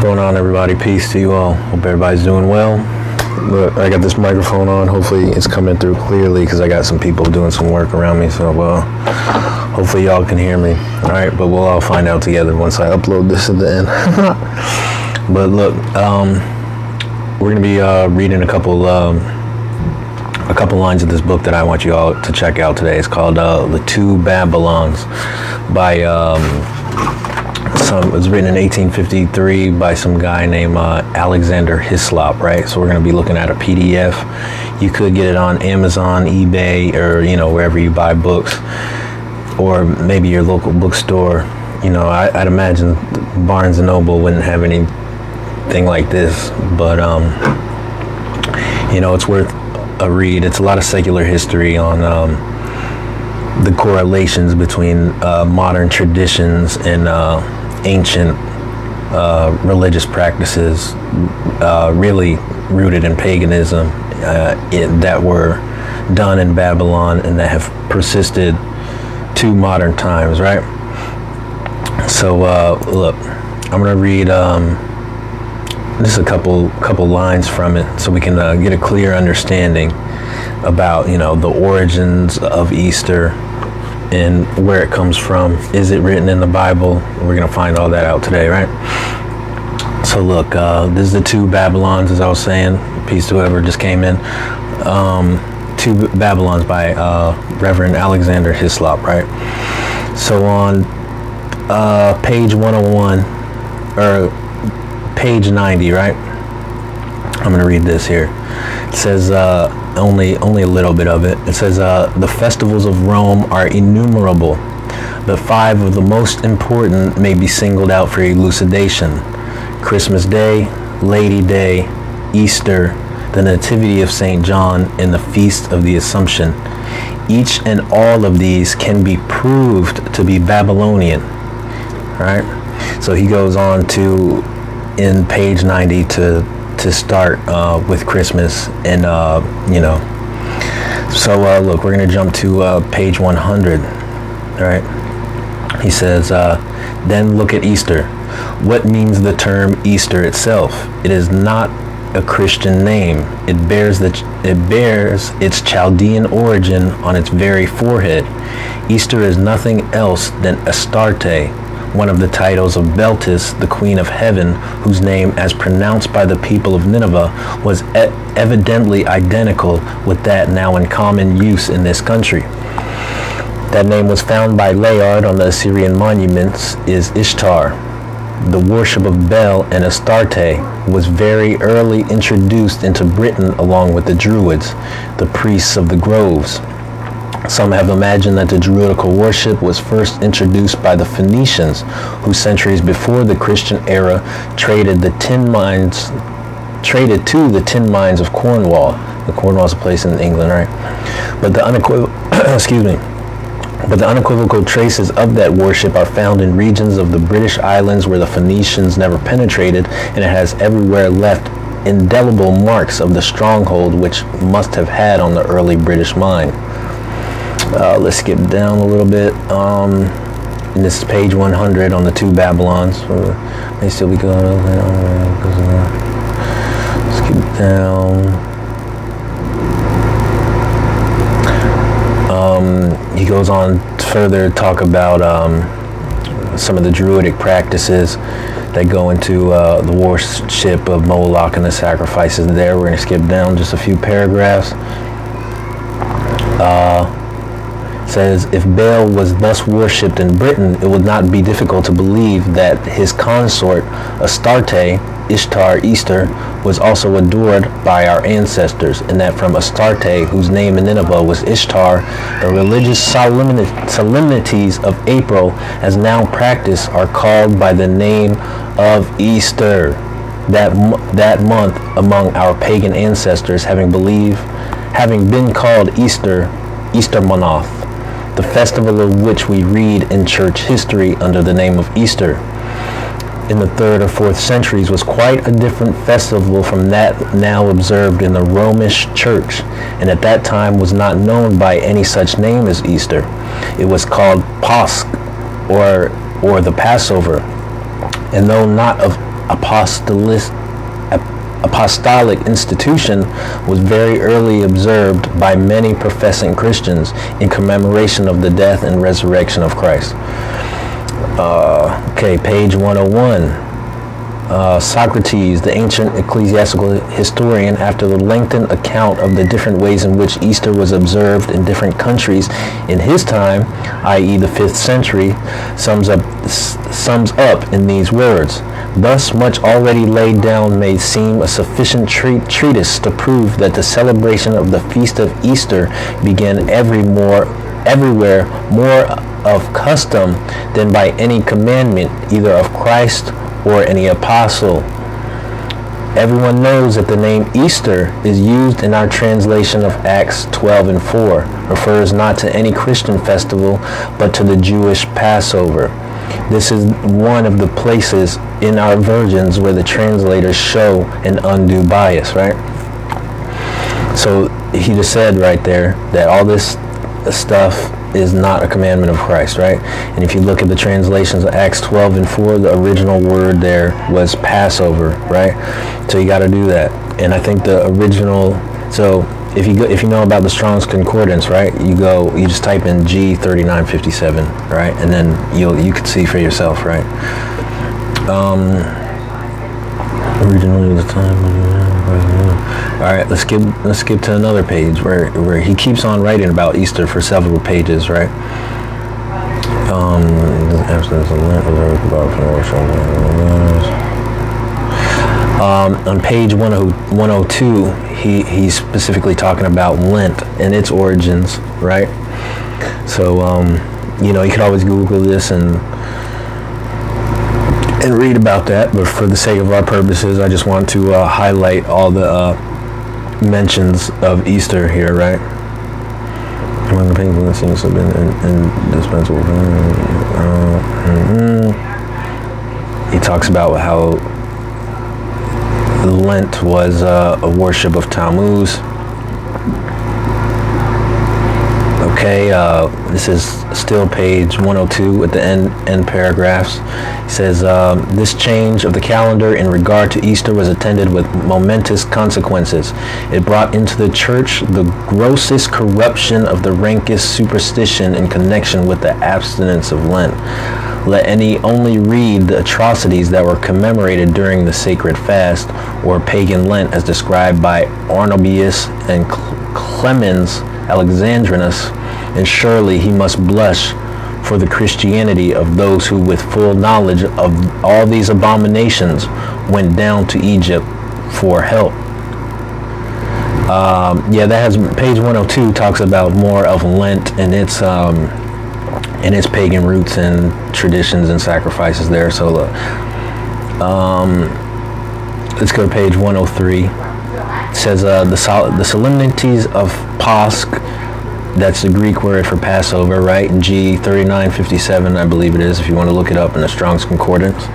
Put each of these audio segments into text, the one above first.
going on, everybody? Peace to you all. Hope everybody's doing well. Look, I got this microphone on. Hopefully it's coming through clearly because I got some people doing some work around me. So hopefully y'all can hear me. All right, but we'll all find out together once I upload this at the end. But look, we're gonna be reading a couple lines of this book that I want you all to check out today. It's called "The Two Babylons" by it was written in 1853 by some guy named Alexander Hislop, right? So we're going to be looking at a PDF. You could get it on Amazon, eBay, or wherever you buy books, or maybe your local bookstore. I'd imagine Barnes and Noble wouldn't have anything like this, but it's worth a read. It's a lot of secular history on the correlations between modern traditions and ancient religious practices, really rooted in paganism, that were done in Babylon and that have persisted to modern times, right? So look, I'm gonna read just a couple lines from it so we can get a clear understanding about the origins of Easter and where it comes from. Is it written in the Bible? We're going to find all that out today, right? So look, this is the Two Babylons, as I was saying. Peace to whoever just came in. Two Babylons by Reverend Alexander Hislop, right? So on page 101, or page 90, right? I'm going to read this here. It says, only a little bit of it. It says, the festivals of Rome are innumerable, but 5 of the most important may be singled out for elucidation: Christmas Day, Lady Day, Easter, the Nativity of St. John, and the Feast of the Assumption. Each and all of these can be proved to be Babylonian, right? So he goes on to, in page 90, to start with Christmas, and so look, we're going to jump to page 100. All right, he says, then look at Easter. What means the term Easter itself? It is not a Christian name. It bears its Chaldean origin on its very forehead. Easter is nothing else than Astarte, one of the titles of Beltis, the Queen of Heaven, whose name, as pronounced by the people of Nineveh, was evidently identical with that now in common use in this country. That name was found by Layard on the Assyrian monuments is Ishtar. The worship of Bel and Astarte was very early introduced into Britain along with the Druids, the priests of the groves. Some have imagined that the Druidical worship was first introduced by the Phoenicians, who centuries before the Christian era traded to the tin mines of Cornwall. The Cornwall is a place in England, right? But the unequivocal traces of that worship are found in regions of the British Islands where the Phoenicians never penetrated, and it has everywhere left indelible marks of the stronghold which must have had on the early British mind. Let's skip down a little bit. And this is page 100 on the Two Babylons. May still be going over. Skip down. He goes on to further talk about some of the Druidic practices that go into the worship of Moloch and the sacrifices there. We're going to skip down just a few paragraphs. Says, if Baal was thus worshipped in Britain, it would not be difficult to believe that his consort Astarte, Ishtar, Easter, was also adored by our ancestors, and that from Astarte, whose name in Nineveh was Ishtar, the religious solemnities of April, as now practiced, are called by the name of Easter. That month among our pagan ancestors having been called Easter Monoth, the festival of which we read in church history under the name of Easter, in the 3rd or 4th centuries, was quite a different festival from that now observed in the Romish Church, and at that time was not known by any such name as Easter. It was called Pasch, or the Passover, and though not of apostolic institution was very early observed by many professing Christians in commemoration of the death and resurrection of Christ. Okay, page 101. Socrates, the ancient ecclesiastical historian, after the lengthened account of the different ways in which Easter was observed in different countries in his time, i.e. the 5th century, sums up in these words. Thus much already laid down may seem a sufficient treatise to prove that the celebration of the feast of Easter began everywhere more of custom than by any commandment, either of Christ or any apostle. Everyone knows that the name Easter is used in our translation of Acts 12 and 4, refers not to any Christian festival, but to the Jewish Passover. This is one of the places in our versions where the translators show an undue bias, right? So he just said right there that all this stuff is not a commandment of Christ, right? And if you look at the translations of Acts 12 and 4, the original word there was Passover, right? So you got to do that. And I think the original, so if you know about the Strong's Concordance, right? You just type in G3957, right? And then you can see for yourself, right? Originally the time. All right, let's skip to another page where he keeps on writing about Easter for several pages, right? On page 102, he's specifically talking about Lent and its origins, right? So you could always Google this and read about that, but for the sake of our purposes, I just want to highlight all the mentions of Easter here, right? Among the people that seems to have been indispensable. He talks about how Lent was a worship of Tammuz. Okay, this is still page 102 at the end paragraphs. It says, this change of the calendar in regard to Easter was attended with momentous consequences. It brought into the church the grossest corruption of the rankest superstition in connection with the abstinence of Lent. Let any only read the atrocities that were commemorated during the sacred fast or pagan Lent as described by Arnobius and Clemens Alexandrinus, and surely he must blush for the Christianity of those who, with full knowledge of all these abominations, went down to Egypt for help. That has page 102 talks about more of Lent and its pagan roots and traditions and sacrifices there. So let's go to page 103. It says the solemnities of Pasch. That's the Greek word for Passover, right? G3957, I believe it is, if you want to look it up in the Strong's Concordance.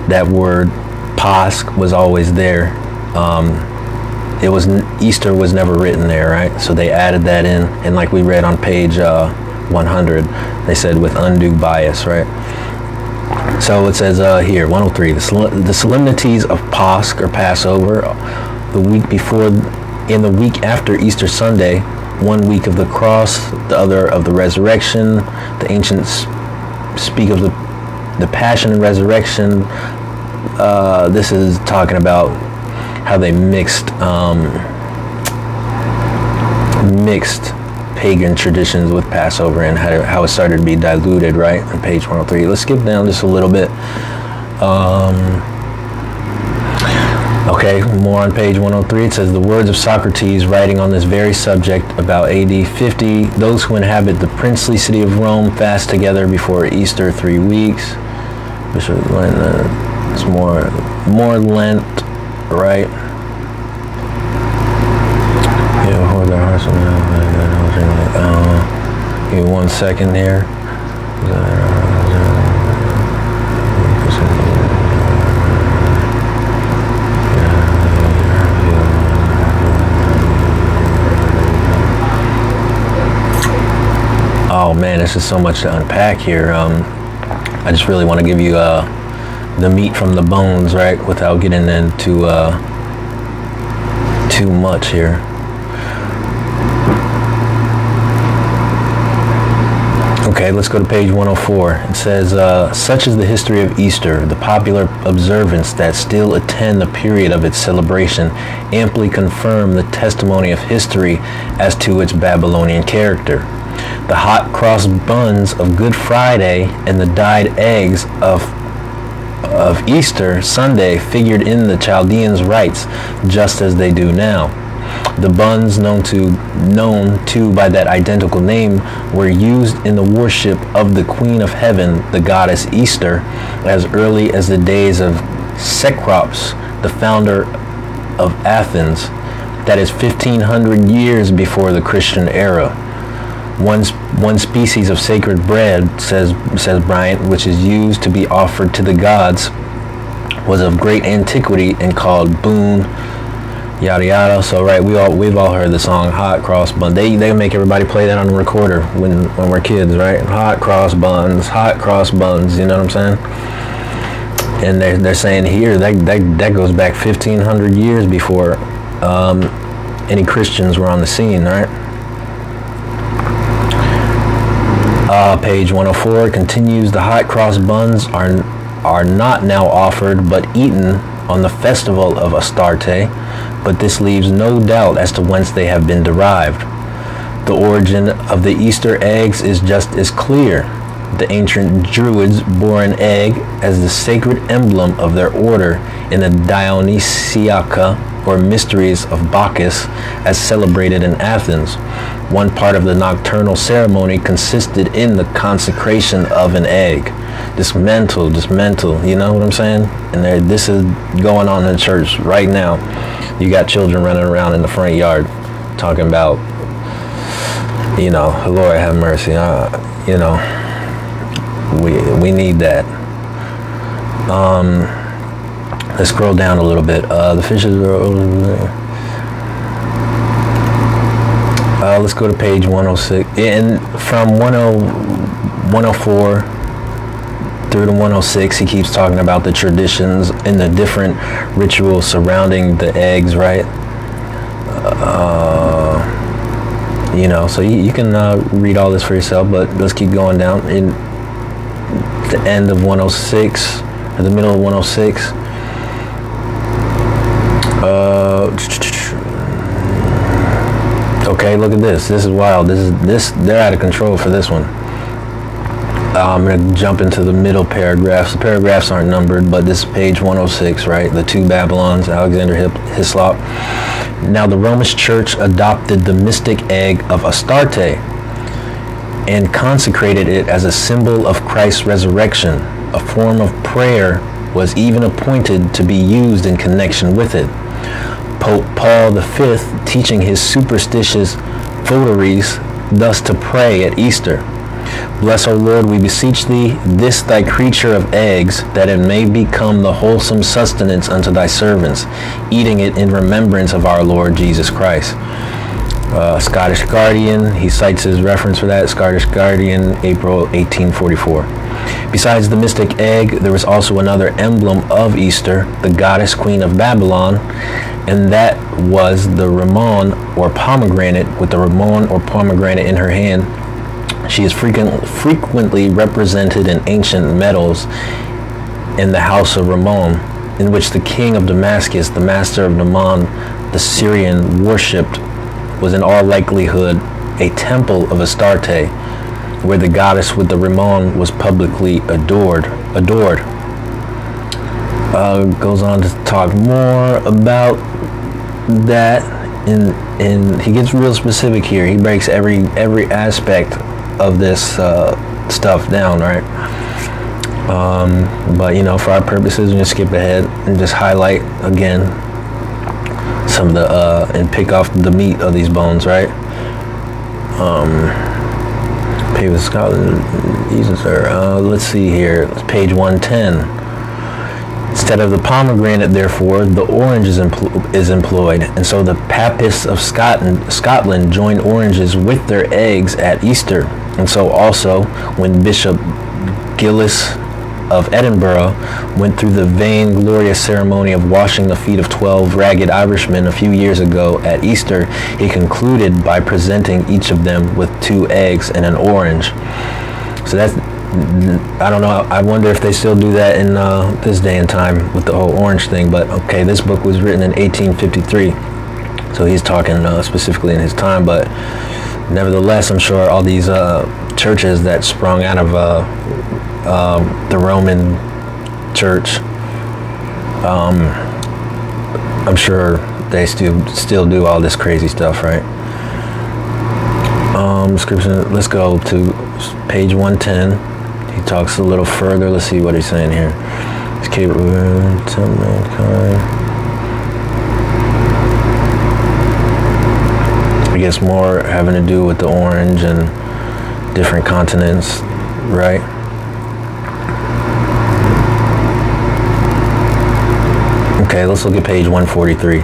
That word Pasch was always there. Easter was never written there, right? So they added that in, and like we read on page 100, they said with undue bias, right? So it says here, 103, the solemnities of Pasch or Passover, the week before, in the week after Easter Sunday, 1 week of the cross, the other of the resurrection. The ancients speak of the passion and resurrection. This is talking about how they mixed pagan traditions with Passover and how it started to be diluted, right? On page 103. Let's skip down just a little bit. Okay, more on page 103. It says the words of Socrates writing on this very subject about AD 50. Those who inhabit the princely city of Rome fast together before Easter 3 weeks. Bishop Lent, it's more Lent, right? Yeah, hold their hearts. Give me 1 second here. Oh man, there's just so much to unpack here. I just really want to give you the meat from the bones, right? Without getting into too much here. Okay, let's go to page 104. It says, such is the history of Easter. The popular observance that still attend the period of its celebration amply confirm the testimony of history as to its Babylonian character. The hot cross buns of Good Friday and the dyed eggs of Easter Sunday figured in the Chaldeans' rites just as they do now. The buns known to by that identical name were used in the worship of the Queen of Heaven, the goddess Easter, as early as the days of Cecrops, the founder of Athens, that is 1500 years before the Christian era. One species of sacred bread, says Bryant, which is used to be offered to the gods, was of great antiquity and called boon, yada yada. So right, we've all heard the song "Hot Cross Buns." They make everybody play that on the recorder when we're kids, right? Hot cross buns, hot cross buns. You know what I'm saying? And they're saying here that goes back 1500 years before any Christians were on the scene, right? Page 104 continues, the hot cross buns are not now offered but eaten on the festival of Astarte, but this leaves no doubt as to whence they have been derived. The origin of the Easter eggs is just as clear. The ancient Druids bore an egg as the sacred emblem of their order in the Dionysiaca, or mysteries of Bacchus, as celebrated in Athens. One part of the nocturnal ceremony consisted in the consecration of an egg. Just mental, you know what I'm saying? And this is going on in the church right now. You got children running around in the front yard talking about, Lord have mercy, we need that. Let's scroll down a little bit. The fishes are over there. Let's go to page 106. And from 104 through to 106, he keeps talking about the traditions and the different rituals surrounding the eggs, right? So you can read all this for yourself, but let's keep going down. In the end of 106, or the middle of 106, okay, look at this. This is wild. They're out of control for this one. I'm going to jump into the middle paragraphs. The paragraphs aren't numbered, but this is page 106, right? The two Babylons, Alexander Hislop. Now the Roman Church adopted the mystic egg of Astarte and consecrated it as a symbol of Christ's resurrection. A form of prayer was even appointed to be used in connection with it. Pope Paul V, teaching his superstitious votaries thus to pray at Easter: Bless, O Lord, we beseech thee, this thy creature of eggs, that it may become the wholesome sustenance unto thy servants, eating it in remembrance of our Lord Jesus Christ. Scottish Guardian, he cites his reference for that, Scottish Guardian, April 1844. Besides the mystic egg, there was also another emblem of Easter, the goddess Queen of Babylon, and that was the Ramon or pomegranate, with the Ramon or pomegranate in her hand. She is frequently represented in ancient medals in the house of Ramon, in which the king of Damascus, the master of Naaman, the Syrian, worshipped, was in all likelihood a temple of Astarte, where the goddess with the Ramon was publicly adored. Goes on to talk more about that, and he gets real specific here. He breaks every aspect of this stuff down, right? But for our purposes, we're gonna skip ahead and just highlight again some of the and pick off the meat of these bones, right? Paved with Scotland, let's see here. It's page 110. Instead of the pomegranate, therefore, the orange is employed, and so the Papists of Scotland join oranges with their eggs at Easter, and so also when Bishop Gillis of Edinburgh went through the vain, glorious ceremony of washing the feet of 12 ragged Irishmen a few years ago at Easter, he concluded by presenting each of them with 2 eggs and an orange. So that's, I don't know, I wonder if they still do that in this day and time with the whole orange thing. But okay, this book was written in 1853, so he's talking specifically in his time. But nevertheless, I'm sure all these churches that sprung out of the Roman church, I'm sure they still do all this crazy stuff, right? Description, let's go to page 110. He talks a little further. Let's see what he's saying here. Escape to mankind. I guess more having to do with the orange and different continents, right? Okay, let's look at page 143.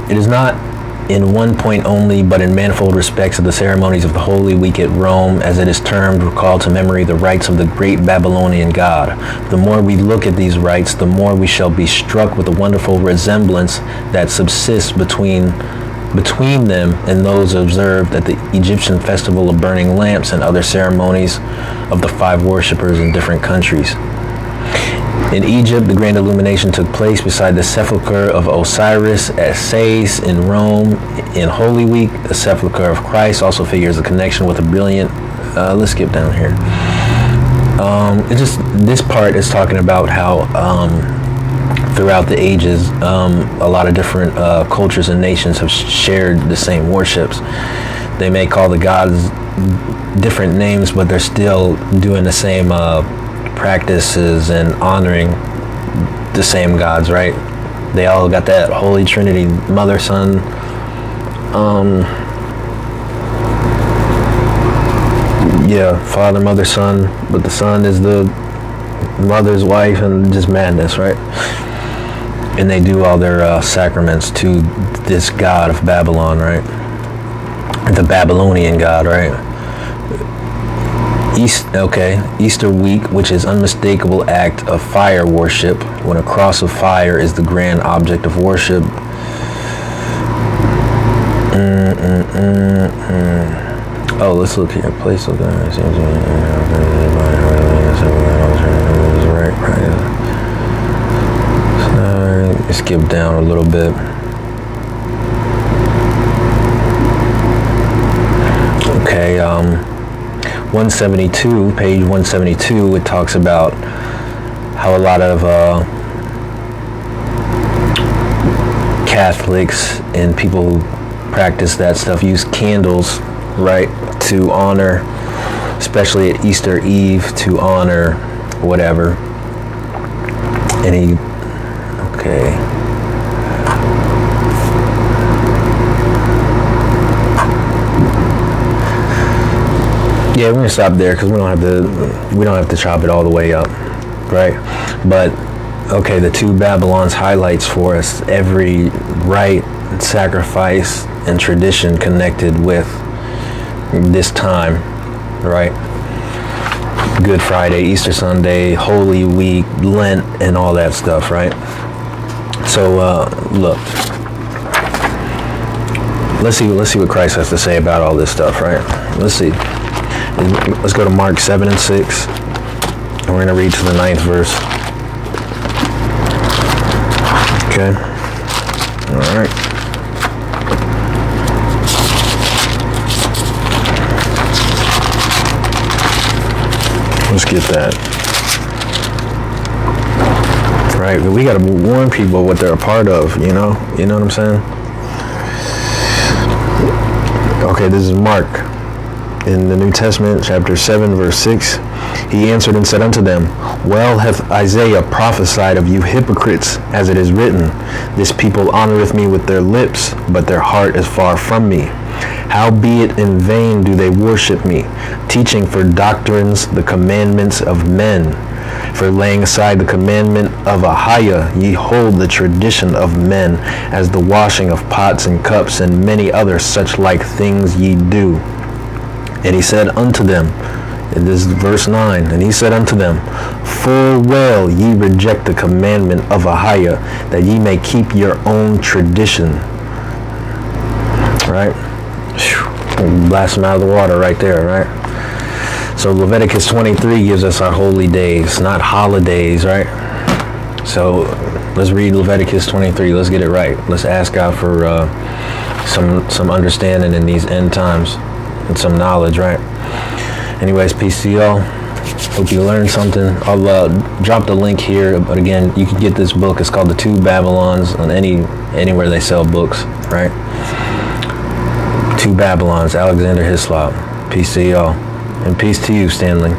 It is not in one point only, but in manifold respects of the ceremonies of the Holy Week at Rome, as it is termed, recall to memory the rites of the great Babylonian god. The more we look at these rites, the more we shall be struck with the wonderful resemblance that subsists between them and those observed at the Egyptian festival of burning lamps and other ceremonies of the 5 worshippers in different countries. In Egypt, the grand illumination took place beside the sepulchre of Osiris at Sais. In Rome, in Holy Week, the sepulchre of Christ also figures a connection with a brilliant. Let's skip down here. This part is talking about how throughout the ages, a lot of different cultures and nations have shared the same worships. They may call the gods different names, but they're still doing the same practices and honoring the same gods, right? They all got that Holy Trinity, Mother, Son. Father, Mother, Son, but the Son is the mother's wife, and just madness, right? And they do all their sacraments to this god of Babylon, right? The Babylonian god, right? Easter week, which is unmistakable act of fire worship, when a cross of fire is the grand object of worship. Oh, let's look here. Place of God. Right. Skip down a little bit. Okay. 172, page 172, it talks about how a lot of Catholics and people who practice that stuff use candles, right, to honor, especially at Easter Eve, to honor whatever. Yeah, we're gonna stop there because we don't have to chop it all the way up, right? But okay, the 2 Babylons highlights for us every rite, sacrifice, and tradition connected with this time, right? Good Friday, Easter Sunday, Holy Week, Lent, and all that stuff, right? So look, let's see what Christ has to say about all this stuff, right? Let's see. Let's go to Mark 7 and 6. And we're going to read to the 9th verse. Okay. All right. Let's get that. Right. But we got to warn people what they're a part of, you know? You know what I'm saying? Okay, this is Mark. In the New Testament, chapter 7, verse 6, he answered and said unto them, Well hath Isaiah prophesied of you hypocrites, as it is written, This people honoreth me with their lips, but their heart is far from me. Howbeit in vain do they worship me, teaching for doctrines the commandments of men. For laying aside the commandment of Ahiah, ye hold the tradition of men, as the washing of pots and cups, and many other such like things ye do. And he said unto them, And this is verse 9. And he said unto them, full well ye reject the commandment of Ahiah, that ye may keep your own tradition. Right? Blast them out of the water right there, right? So Leviticus 23 gives us our holy days, not holidays, right? So let's read Leviticus 23. Let's get it right. Let's ask God for some understanding in these end times and some knowledge, right? Anyways, peace to y'all. Hope you learned something. I'll drop the link here, but again, you can get this book. It's called The Two Babylons on anywhere they sell books, right? Two Babylons, Alexander Hislop. Peace to y'all. And peace to you, Stanley.